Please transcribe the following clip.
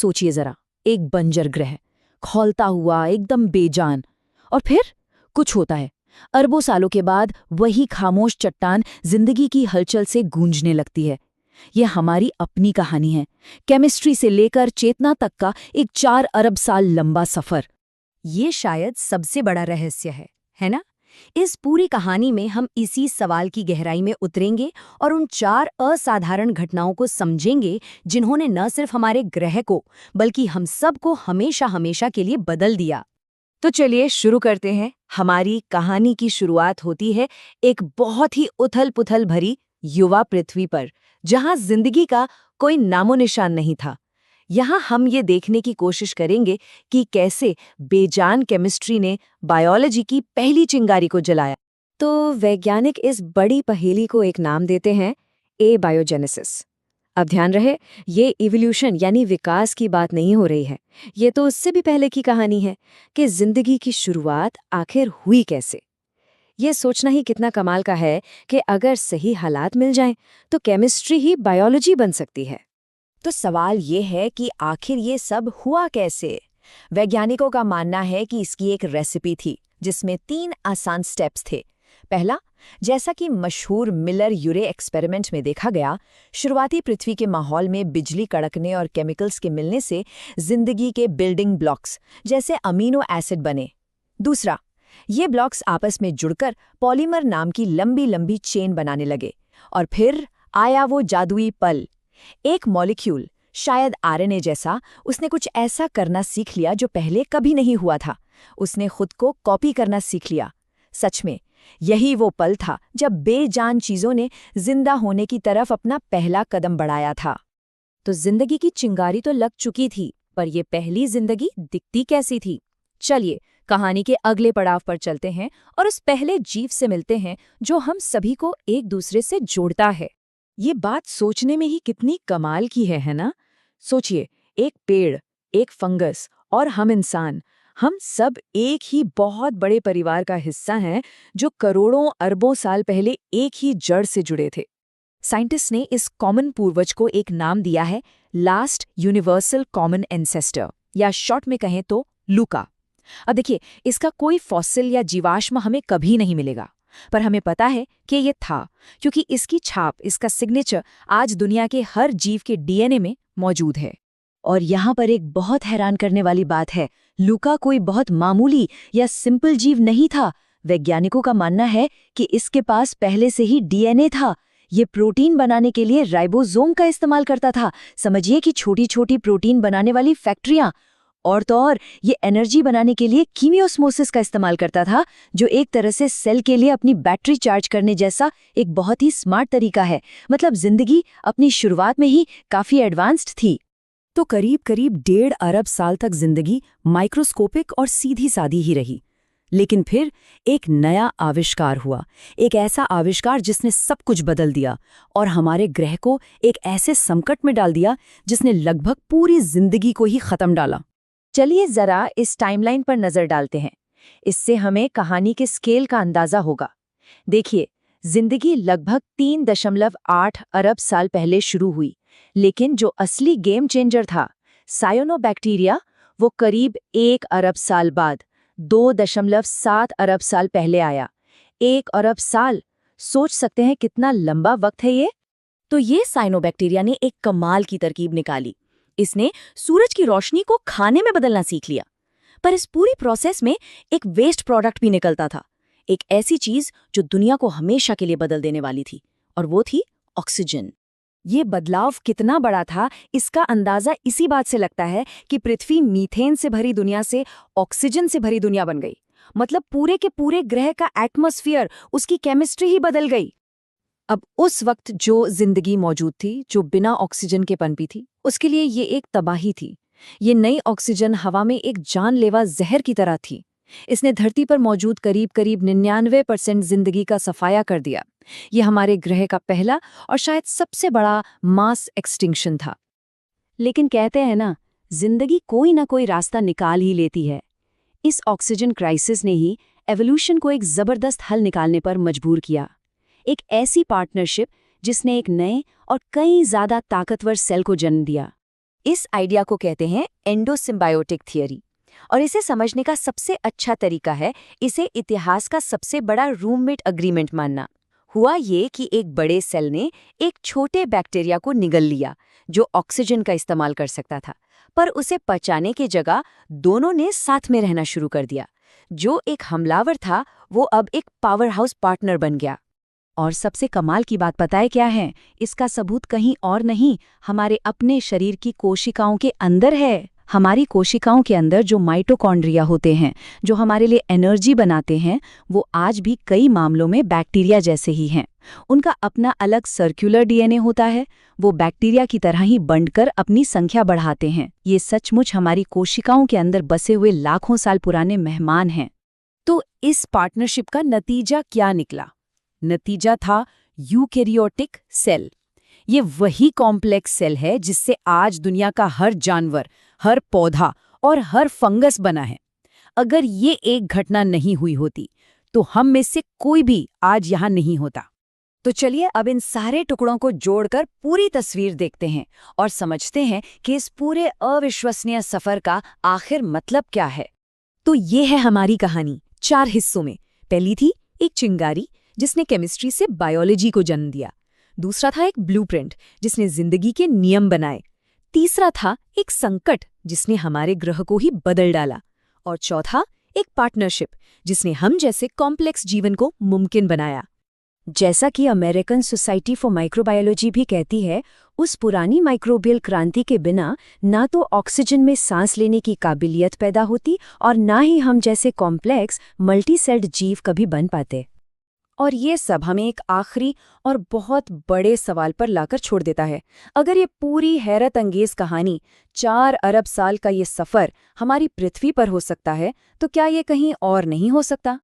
सोचिए जरा, एक बंजर ग्रह, खौलता हुआ, एकदम बेजान। और फिर कुछ होता है। अरबों सालों के बाद वही खामोश चट्टान जिंदगी की हलचल से गूंजने लगती है। यह हमारी अपनी कहानी है, केमिस्ट्री से लेकर चेतना तक का एक 4 अरब साल लंबा सफर। ये शायद सबसे बड़ा रहस्य है ना? इस पूरी कहानी में हम इसी सवाल की गहराई में उतरेंगे और उन 4 असाधारण घटनाओं को समझेंगे जिन्होंने न सिर्फ हमारे ग्रह को बल्कि हम सब को हमेशा हमेशा के लिए बदल दिया। तो चलिए शुरू करते हैं। हमारी कहानी की शुरुआत होती है एक बहुत ही उथल-पुथल भरी युवा पृथ्वी पर, जहां जिंदगी का कोई नामो निशान नहीं था। यहाँ हम ये देखने की कोशिश करेंगे कि कैसे बेजान केमिस्ट्री ने बायोलॉजी की पहली चिंगारी को जलाया। तो वैज्ञानिक इस बड़ी पहेली को एक नाम देते हैं, एबायोजेनेसिस। अब ध्यान रहे, ये इवोल्यूशन यानी विकास की बात नहीं हो रही है। ये तो उससे भी पहले की कहानी है कि जिंदगी की शुरुआत आखिर हुई कैसे। ये सोचना ही कितना कमाल का है कि अगर सही हालात मिल जाएं तो केमिस्ट्री ही बायोलॉजी बन सकती है। तो सवाल ये है कि आखिर ये सब हुआ कैसे? वैज्ञानिकों का मानना है कि इसकी एक रेसिपी थी जिसमें 3 आसान स्टेप्स थे। पहला, जैसा कि मशहूर मिलर यूरे एक्सपेरिमेंट में देखा गया, शुरुआती पृथ्वी के माहौल में बिजली कड़कने और केमिकल्स के मिलने से जिंदगी के बिल्डिंग ब्लॉक्स जैसे अमीनो एसिड बने। दूसरा, ये ब्लॉक्स आपस में जुड़कर पॉलीमर नाम की लंबी लंबी चेन बनाने लगे। और फिर आया वो जादुई पल। एक मॉलिक्यूल, शायद आरएनए जैसा, उसने कुछ ऐसा करना सीख लिया जो पहले कभी नहीं हुआ था। उसने खुद को कॉपी करना सीख लिया। सच में यही वो पल था जब बेजान चीजों ने जिंदा होने की तरफ अपना पहला कदम बढ़ाया था। तो जिंदगी की चिंगारी तो लग चुकी थी, पर ये पहली जिंदगी दिखती कैसी थी? चलिए कहानी के अगले पड़ाव पर चलते हैं और उस पहले जीव से मिलते हैं जो हम सभी को एक दूसरे से जोड़ता है। ये बात सोचने में ही कितनी कमाल की है ना? सोचिए, एक पेड़, एक फंगस और हम इंसान, हम सब एक ही बहुत बड़े परिवार का हिस्सा हैं जो करोड़ों अरबों साल पहले एक ही जड़ से जुड़े थे। साइंटिस्ट ने इस कॉमन पूर्वज को एक नाम दिया है, लास्ट यूनिवर्सल कॉमन एंसेस्टर, या शॉर्ट में कहें तो लूका। अब देखिए, इसका कोई फॉसिल या जीवाश्म हमें कभी नहीं मिलेगा, पर हमें पता है कि ये था, क्योंकि इसकी छाप, इसका सिग्नेचर आज दुनिया के हर जीव के डीएनए में मौजूद है। और यहाँ पर एक बहुत हैरान करने वाली बात है, लूका कोई बहुत मामूली या सिंपल जीव नहीं था। वैज्ञानिकों का मानना है कि इसके पास पहले से ही डीएनए था। ये प्रोटीन बनाने के लिए राइबोसोम का इस्तेमाल करता था। समझिए कि छोटी छोटी प्रोटीन बनाने वाली फैक्ट्रियां। और तो और ये एनर्जी बनाने के लिए कीमियोस्मोसिस का इस्तेमाल करता था, जो एक तरह से सेल के लिए अपनी बैटरी चार्ज करने जैसा एक बहुत ही स्मार्ट तरीका है। मतलब जिंदगी अपनी शुरुआत में ही काफी एडवांस्ड थी। तो करीब करीब 1.5 अरब साल तक जिंदगी माइक्रोस्कोपिक और सीधी सादी ही रही। लेकिन फिर एक नया आविष्कार हुआ, एक ऐसा आविष्कार जिसने सब कुछ बदल दिया और हमारे ग्रह को एक ऐसे संकट में डाल दिया जिसने लगभग पूरी जिंदगी को ही खत्म डाला। चलिए जरा इस टाइमलाइन पर नजर डालते हैं, इससे हमें कहानी के स्केल का अंदाजा होगा। देखिए, जिंदगी लगभग 3.8 अरब साल पहले शुरू हुई, लेकिन जो असली गेम चेंजर था, साइनोबैक्टीरिया, वो करीब 1 अरब साल बाद 2.7 अरब साल पहले आया। 1 अरब साल, सोच सकते हैं कितना लंबा वक्त है ये? तो ये साइनोबैक्टीरिया ने एक कमाल की तरकीब निकाली। इसने सूरज की रोशनी को खाने में बदलना सीख लिया। पर इस पूरी प्रोसेस में एक वेस्ट प्रोडक्ट भी निकलता था, एक ऐसी चीज जो दुनिया को हमेशा के लिए बदल देने वाली थी, और वो थी ऑक्सीजन। ये बदलाव कितना बड़ा था, इसका अंदाजा इसी बात से लगता है कि पृथ्वी मीथेन से भरी दुनिया से ऑक्सीजन से भरी दुनिया बन गई। मतलब पूरे के पूरे ग्रह का एटमॉस्फेयर, उसकी केमिस्ट्री ही बदल गई। अब उस वक्त जो जिंदगी मौजूद थी, जो बिना ऑक्सीजन के पनपी थी, उसके लिए ये एक तबाही थी। ये नई ऑक्सीजन हवा में एक जानलेवा जहर की तरह थी। इसने धरती पर मौजूद करीब करीब 99% जिंदगी का सफाया कर दिया। ये हमारे ग्रह का पहला और शायद सबसे बड़ा मास एक्सटिंक्शन था। लेकिन कहते हैं ना, जिंदगी कोई ना कोई रास्ता निकाल ही लेती है। इस ऑक्सीजन क्राइसिस ने ही एवोल्यूशन को एक जबरदस्त हल निकालने पर मजबूर किया। एक ऐसी पार्टनरशिप जिसने एक नए और कई ज्यादा ताकतवर सेल को जन्म दिया। इस आइडिया को कहते हैं एंडोसिम्बायोटिक थियरी। और इसे समझने का सबसे अच्छा तरीका है इसे इतिहास का सबसे बड़ा रूममेट अग्रीमेंट मानना। हुआ ये कि एक बड़े सेल ने एक छोटे बैक्टीरिया को निगल लिया जो ऑक्सीजन का इस्तेमाल कर सकता था, पर उसे पचाने की जगह दोनों ने साथ में रहना शुरू कर दिया। जो एक हमलावर था वो अब एक पावर हाउस पार्टनर बन गया। और सबसे कमाल की बात पता है क्या है? इसका सबूत कहीं और नहीं, हमारे अपने शरीर की कोशिकाओं के अंदर है। हमारी कोशिकाओं के अंदर जो माइटोकॉन्ड्रिया होते हैं, जो हमारे लिए एनर्जी बनाते हैं, वो आज भी कई मामलों में बैक्टीरिया जैसे ही हैं। उनका अपना अलग सर्कुलर डीएनए होता है, वो बैक्टीरिया की तरह ही बंटकर अपनी संख्या बढ़ाते हैं। ये सचमुच हमारी कोशिकाओं के अंदर बसे हुए लाखों साल पुराने मेहमान हैं। तो इस पार्टनरशिप का नतीजा क्या निकला? नतीजा था यूकैरियोटिक सेल। ये वही कॉम्प्लेक्स सेल है जिससे आज दुनिया का हर जानवर, हर पौधा और हर फंगस बना है। अगर ये एक घटना नहीं हुई होती तो हम में से कोई भी आज यहाँ नहीं होता। तो चलिए अब इन सारे टुकड़ों को जोड़कर पूरी तस्वीर देखते हैं और समझते हैं कि इस पूरे अविश्वसनीय सफर का आखिर मतलब क्या है। तो ये है हमारी कहानी 4 हिस्सों में। पहली थी एक चिंगारी जिसने केमिस्ट्री से बायोलॉजी को जन्म दिया। दूसरा था एक ब्लूप्रिंट जिसने जिंदगी के नियम बनाए। तीसरा था एक संकट जिसने हमारे ग्रह को ही बदल डाला। और चौथा एक पार्टनरशिप जिसने हम जैसे कॉम्प्लेक्स जीवन को मुमकिन बनाया। जैसा कि अमेरिकन सोसाइटी फॉर माइक्रोबायोलॉजी भी कहती है, उस पुरानी माइक्रोबियल क्रांति के बिना ना तो ऑक्सीजन में सांस लेने की काबिलियत पैदा होती और ना ही हम जैसे कॉम्प्लेक्स मल्टीसेल्ड जीव कभी बन पाते। और ये सब हमें एक आखिरी और बहुत बड़े सवाल पर लाकर छोड़ देता है। अगर ये पूरी हैरत अंगेज कहानी 4 अरब साल का ये सफ़र हमारी पृथ्वी पर हो सकता है, तो क्या ये कहीं और नहीं हो सकता?